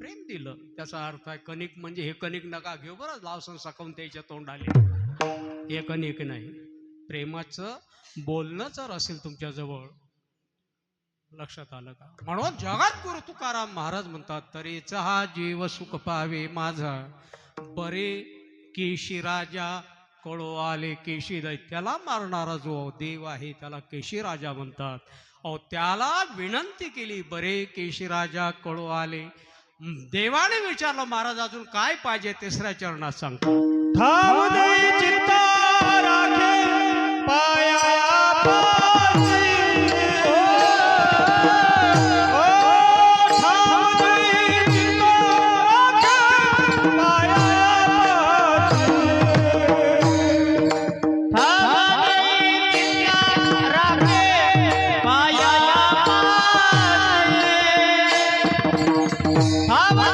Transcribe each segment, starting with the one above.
प्रेम दिलं. त्याचा अर्थ आहे कणिक म्हणजे हे कणिक नका घेऊ बरं, लावसन सकावून त्याच्या तोंडाले, हे कणिक नाही. प्रेमाचं बोलणं जर असेल तुमच्या जवळ, लक्षात आलं का? म्हणून जगद्गुरु तुकाराम महाराज म्हणतात, तरीचा हा जीव सुख पावे माझा, बरे केशी राजा कळो आले केशी दैत्याला मारणारा जो देव आहे त्याला केशी राजा म्हणतात. अहो त्याला विनंती केली, बरे केशी राजा कळो आले. देवाने विचारलं महाराज अजून काय पाहिजे, तिसऱ्या चरणात सांगतो, ठाव दे चित्ता राखे पाया पाशी. ओ ठाव दे चित्ता राखे पाया पाशी. ठाव दे चित्ता राखे पाया पाशी. ठाव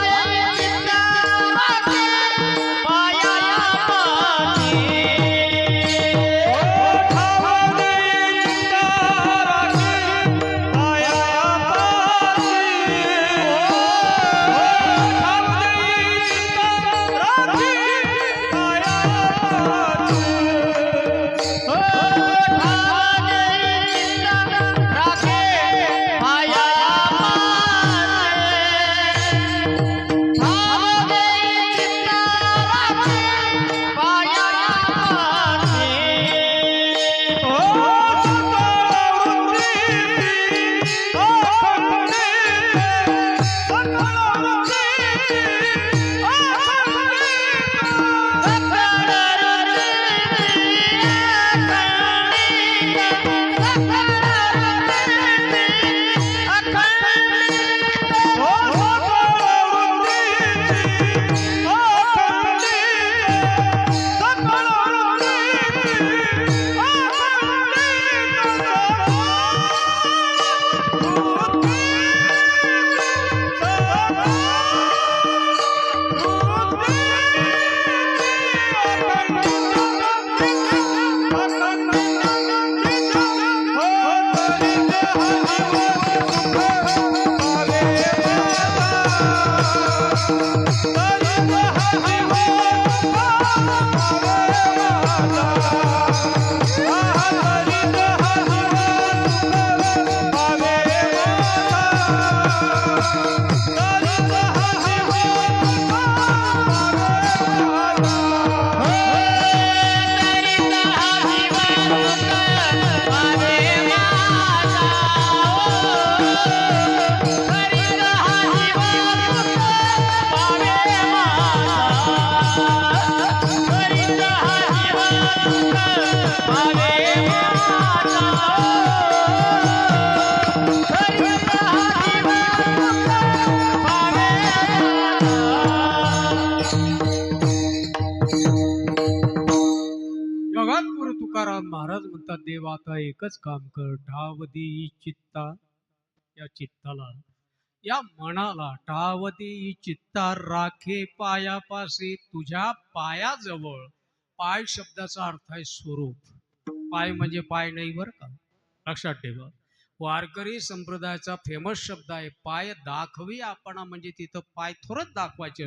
जगद्गुरु तुकाराम महाराज म्हणतात, देव आता एकच काम कर, ठाव देई चित्ता, या चित्ताला, या मनाला ठाव देई चित्ता राखे पायापाशी, तुझ्या पायाजवळ. पाय शब्दाचा अर्थ आहे स्वरूप. पाय म्हणजे पाय नाही बरं का, लक्षात ठेवा. वारकरी संप्रदायाचा फेमस शब्द आहे पाय दाखवी आपण, म्हणजे तिथं पाय थोडंच दाखवायचे